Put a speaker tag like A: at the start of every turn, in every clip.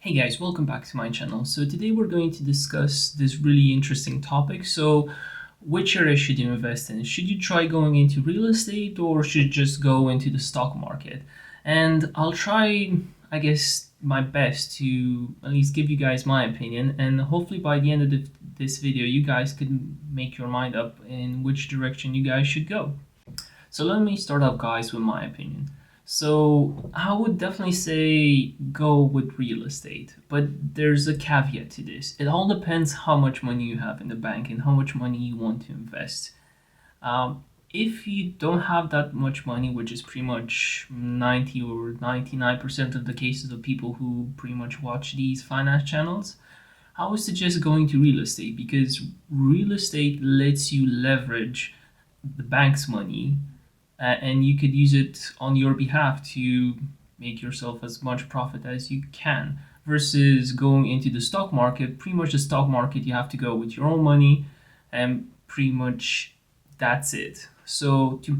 A: Hey guys, welcome back to my channel. So today we're going to discuss this really interesting topic. So which area should you invest in? Should you try going into real estate or should you just go into the stock market? And I'll try, my best to at least give you guys my opinion, and hopefully by the end of this video you guys can make your mind up in which direction you guys should go. So let me start out, guys, with my opinion. So I would definitely say go with real estate, but there's a caveat to this. It all depends how much money you have in the bank and how much money you want to invest. If you don't have that much money, which is pretty much 90 or 99% of the cases of people who pretty much watch these finance channels, I would suggest going to real estate because real estate lets you leverage the bank's money and you could use it on your behalf to make yourself as much profit as you can versus going into the stock market. Pretty much the stock market, you have to go with your own money, and pretty much that's it. So to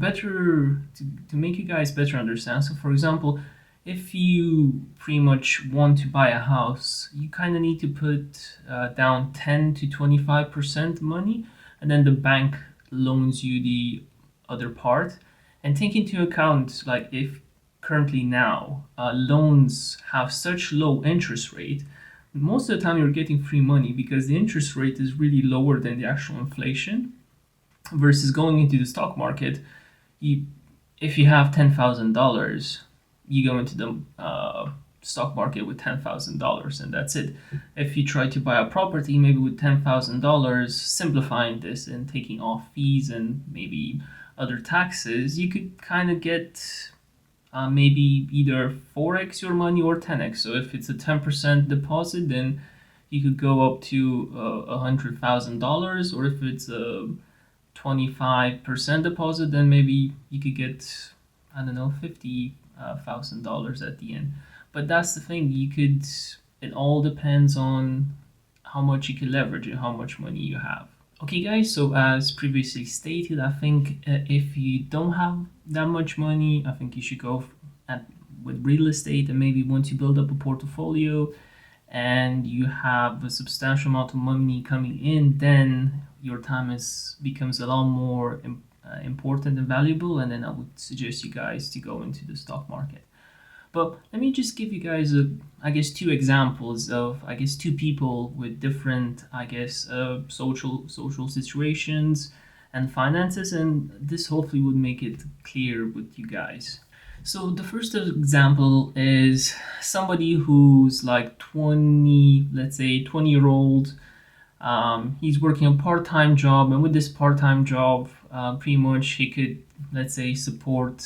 A: make you guys better understand, so for example, if you pretty much want to buy a house, you kind of need to put down 10 to 25% money, and then the bank loans you the other part. And take into account, like, if currently now loans have such low interest rate, most of the time you're getting free money because the interest rate is really lower than the actual inflation. Versus going into the stock market, if you have $10,000, you go into the stock market with $10,000 and that's it. If you try to buy a property, maybe with $10,000, simplifying this and taking off fees and maybe other taxes, you could kind of get maybe either 4x your money or 10x. So if it's a 10% deposit, then you could go up to $100,000, or if it's a 25% deposit, then maybe you could get, I don't know, $50,000 at the end. But that's the thing, it all depends on how much you can leverage and how much money you have. Okay guys, so as previously stated, I think if you don't have that much money, I think you should go with real estate. And maybe once you build up a portfolio and you have a substantial amount of money coming in, then your time becomes a lot more important and valuable, and then I would suggest you guys to go into the stock market. But let me just give you guys two examples of two people with different social situations and finances, and this hopefully would make it clear with you guys. So the first example is somebody who's like 20, let's say 20-year-old. He's working a part-time job, and with this part-time job, pretty much he could, let's say, support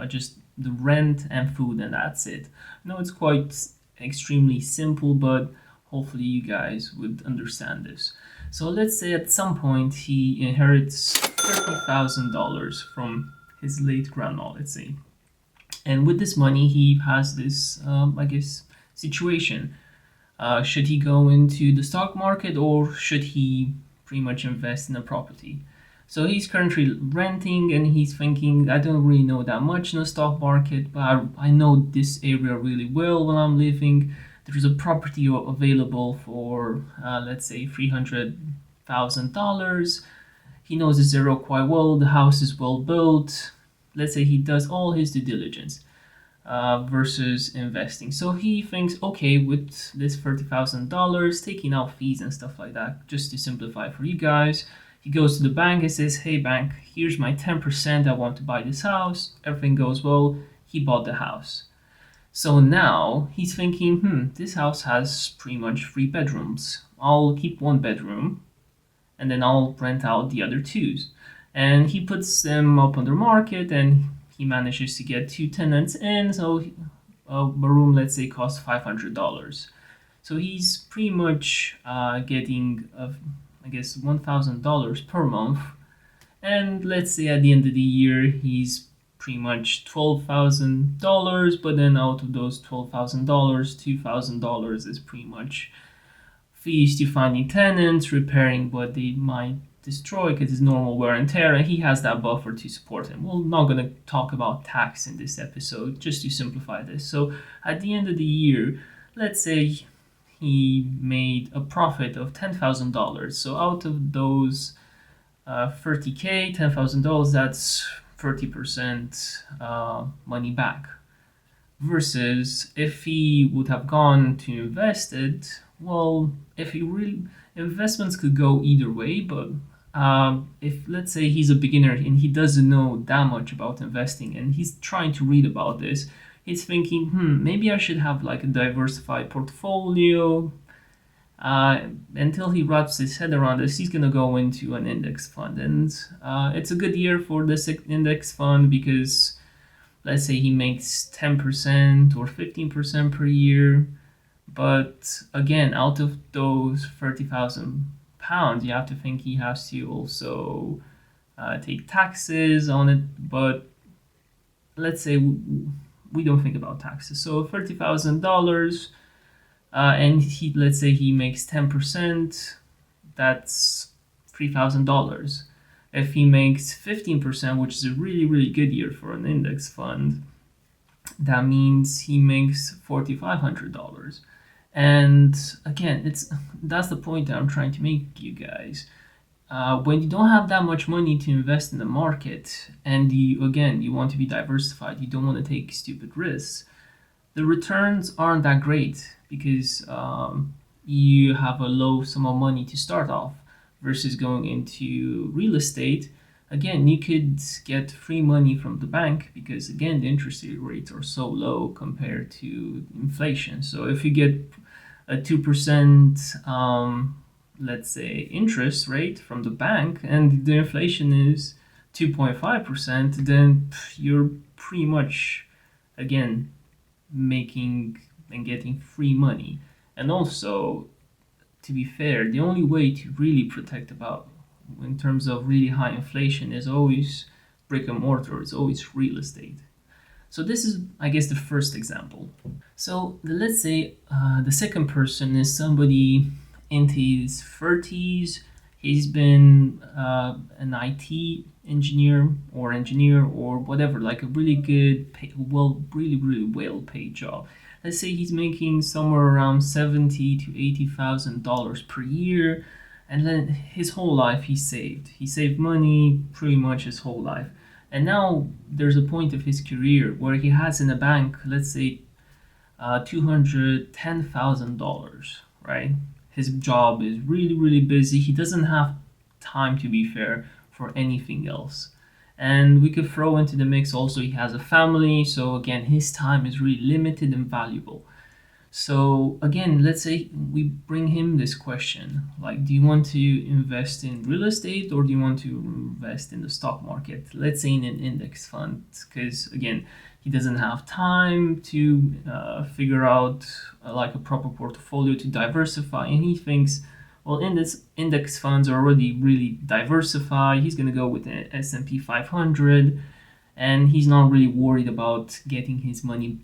A: just the rent and food, and that's it. I know it's quite extremely simple, but hopefully you guys would understand this. So let's say at some point he inherits $30,000 from his late grandma, let's say. And with this money, he has this, situation. Should he go into the stock market or should he pretty much invest in a property? So he's currently renting and he's thinking, I don't really know that much in the stock market, but I know this area really well when I'm living. There's a property available for, let's say, $300,000. He knows this area quite well. The house is well built. Let's say he does all his due diligence versus investing. So he thinks, okay, with this $30,000, taking out fees and stuff like that, just to simplify for you guys, he goes to the bank and says, hey bank, here's my 10%, I want to buy this house. Everything goes well, he bought the house. So now he's thinking, this house has pretty much 3 bedrooms. I'll keep 1 bedroom and then I'll rent out the other 2. And he puts them up on the market and he manages to get 2 tenants in. So a room, let's say, costs $500. So he's pretty much getting $1,000 per month, and let's say at the end of the year he's pretty much $12,000, but then out of those $12,000, $2,000 is pretty much fees to finding tenants, repairing what they might destroy because it's normal wear and tear, and he has that buffer to support him. We're not going to talk about tax in this episode, just to simplify this. So at the end of the year, let's say he made a profit of $10,000. So out of those 30K, $10,000, that's 30% money back. Versus if he would have gone to invest it, well, if he really, investments could go either way, but if let's say he's a beginner and he doesn't know that much about investing and he's trying to read about this, he's thinking, maybe I should have like a diversified portfolio. Until he wraps his head around this, he's gonna go into an index fund, and it's a good year for this index fund because let's say he makes 10% or 15% per year. But again, out of those 30,000 pounds, you have to think he has to also take taxes on it. But let's say we don't think about taxes. So $30,000, and he let's say he makes 10%, that's $3,000. If he makes 15%, which is a really, really good year for an index fund, that means he makes $4,500. And again, that's the point that I'm trying to make you guys. When you don't have that much money to invest in the market, and you want to be diversified, you don't want to take stupid risks, the returns aren't that great because you have a low sum of money to start off versus going into real estate. Again, you could get free money from the bank because again the interest rates are so low compared to inflation. So if you get a 2% let's say interest rate from the bank and the inflation is 2.5%, then you're pretty much again making and getting free money. And also, to be fair, the only way to really protect about in terms of really high inflation is always brick and mortar, it's always real estate. So this is, I guess, the first example. So let's say the second person is somebody into his 30s. He's been an IT engineer or whatever, like a really good, really well paid job. Let's say he's making somewhere around $70,000 to $80,000 per year, and then his whole life he saved. He saved money pretty much his whole life, and now there's a point of his career where he has in the bank, let's say, $210,000. Right? His job is really busy. He doesn't have time, to be fair, for anything else. And we could throw into the mix also he has a family, so again his time is really limited and valuable. So again, let's say we bring him this question, like, do you want to invest in real estate or do you want to invest in the stock market? Let's say in an index fund, because again, he doesn't have time to figure out like a proper portfolio to diversify, and he thinks, well, index funds are already really diversified. He's going to go with the S&P 500, and he's not really worried about getting his money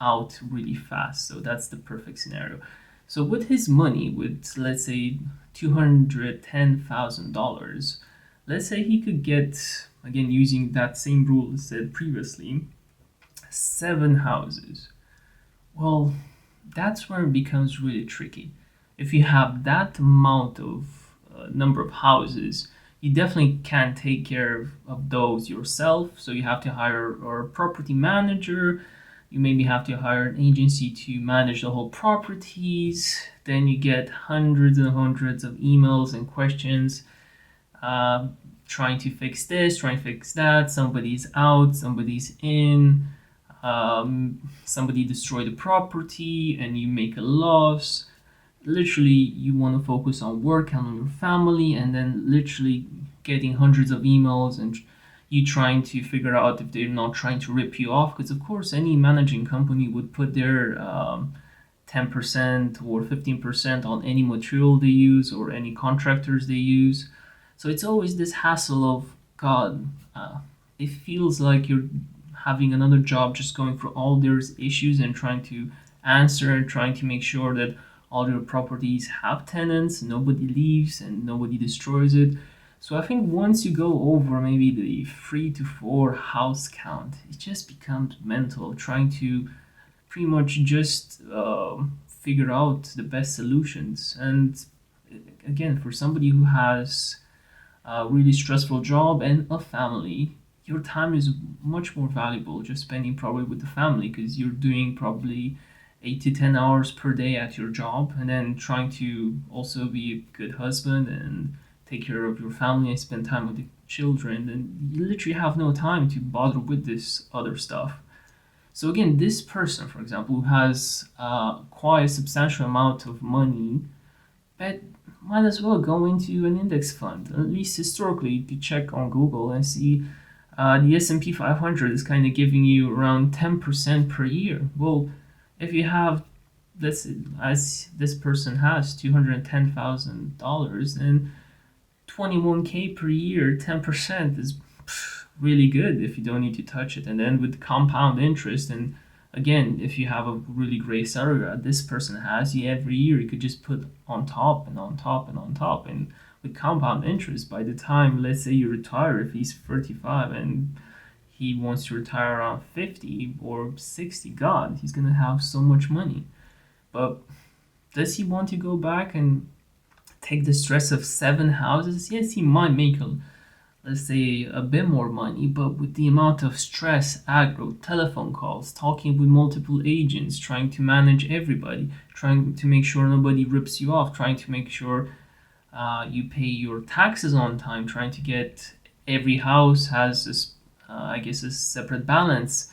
A: out really fast. So that's the perfect scenario. So with his money, with let's say $210,000, let's say he could get, again using that same rule said previously, 7 houses. Well, that's where it becomes really tricky. If you have that amount of number of houses, you definitely can't take care of those yourself. So you have to hire a property manager. You maybe have to hire an agency to manage the whole properties. Then you get hundreds and hundreds of emails and questions trying to fix this, trying to fix that. Somebody's out, somebody's in. Somebody destroyed the property and you make a loss. Literally, you want to focus on work and on your family, and then literally getting hundreds of emails and you trying to figure out if they're not trying to rip you off, because of course any managing company would put their 10% or 15% on any material they use or any contractors they use. So it's always this hassle of, god, it feels like you're having another job, just going through all those issues and trying to answer and trying to make sure that all your properties have tenants, nobody leaves and nobody destroys it. So I think once you go over maybe the 3 to 4 house count, it just becomes mental, trying to pretty much just figure out the best solutions. And again, for somebody who has a really stressful job and a family, your time is much more valuable just spending probably with the family, because you're doing probably 8 to 10 hours per day at your job, and then trying to also be a good husband and take care of your family and spend time with the children. And you literally have no time to bother with this other stuff. So again, this person, for example, who has quite a substantial amount of money, but might as well go into an index fund. At least historically, you could check on Google and see the S&P 500 is kind of giving you around 10% per year. Well, if you have this, as this person has $210,000, then 21K per year, 10% is really good if you don't need to touch it. And then with compound interest, and again, if you have a really great salary that this person has, every year you could just put on top and on top and on top. And with compound interest, by the time, let's say you retire, if he's 35 and he wants to retire around 50 or 60, God, he's going to have so much money. But does he want to go back and take the stress of 7 houses? Yes, he might make let's say a bit more money, but with the amount of stress, aggro, telephone calls, talking with multiple agents, trying to manage everybody, trying to make sure nobody rips you off, trying to make sure you pay your taxes on time, trying to get every house has this, I guess, a separate balance.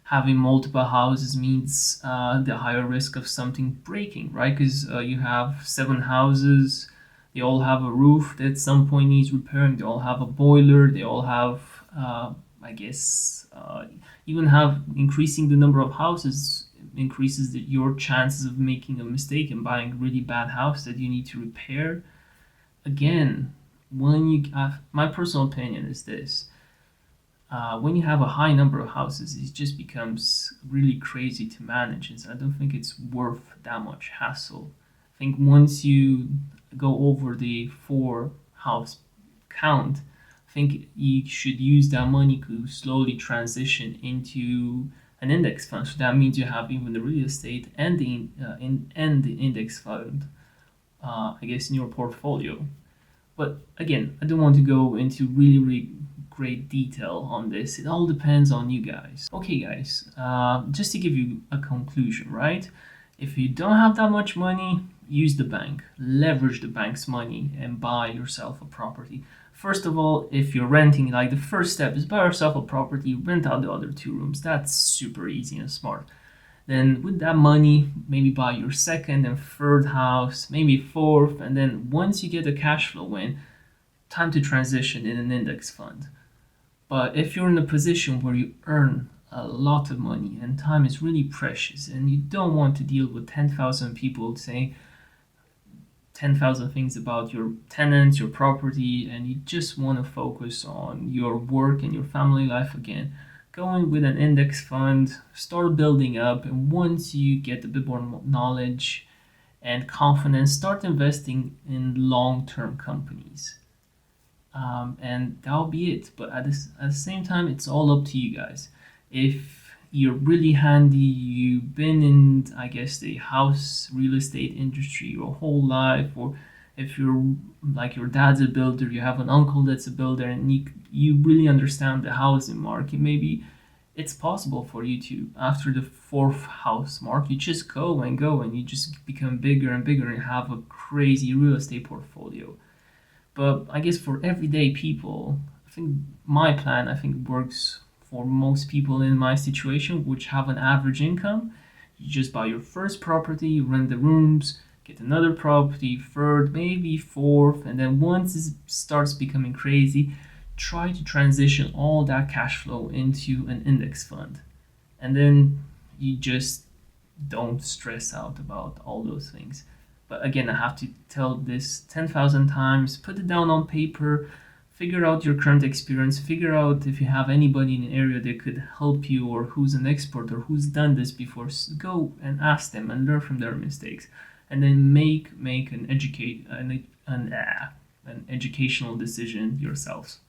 A: Having multiple houses means the higher risk of something breaking, right? Because you have 7 houses, they all have a roof that at some point needs repairing, they all have a boiler, they all have, I guess, even have increasing the number of houses increases your chances of making a mistake and buying a really bad house that you need to repair. Again, when you have, my personal opinion is this. When you have a high number of houses, it just becomes really crazy to manage. And so I don't think it's worth that much hassle. I think once you go over the 4 house count, I think you should use that money to slowly transition into an index fund. So that means you have even the real estate and the index fund, I guess, in your portfolio. But again, I don't want to go into really great detail on this. It all depends on you guys. Okay, guys, just to give you a conclusion, right? If you don't have that much money, use the bank. Leverage the bank's money and buy yourself a property. First of all, if you're renting, like the first step is buy yourself a property, rent out the other 2 rooms. That's super easy and smart. Then with that money, maybe buy your second and third house, maybe fourth, and then once you get the cash flow in, time to transition in an index fund. But if you're in a position where you earn a lot of money and time is really precious and you don't want to deal with 10,000 people saying 10,000 things about your tenants, your property, and you just want to focus on your work and your family life again, go in with an index fund, start building up, and once you get a bit more knowledge and confidence, start investing in long-term companies. And that'll be it. But at the same time, it's all up to you guys. If you're really handy, you've been in, I guess, the house real estate industry your whole life, or if you're like your dad's a builder, you have an uncle that's a builder, and you really understand the housing market, maybe it's possible for you to, after the 4th house mark, you just go and you just become bigger and bigger and have a crazy real estate portfolio. But I guess for everyday people, I think my plan, works for most people in my situation, which have an average income. You just buy your first property, rent the rooms, get another property, third, maybe fourth, and then once it starts becoming crazy, try to transition all that cash flow into an index fund. And then you just don't stress out about all those things. But again, I have to tell this 10,000 times, put it down on paper, figure out your current experience, figure out if you have anybody in the area that could help you or who's an expert or who's done this before. Go and ask them and learn from their mistakes. And then make an educational decision yourselves.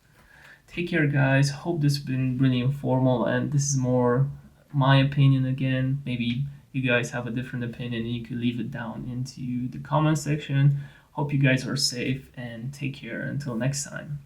A: Take care, guys. Hope this has been really informal, and this is more my opinion again. Maybe you guys have a different opinion, you can leave it down into the comment section. Hope you guys are safe and take care until next time.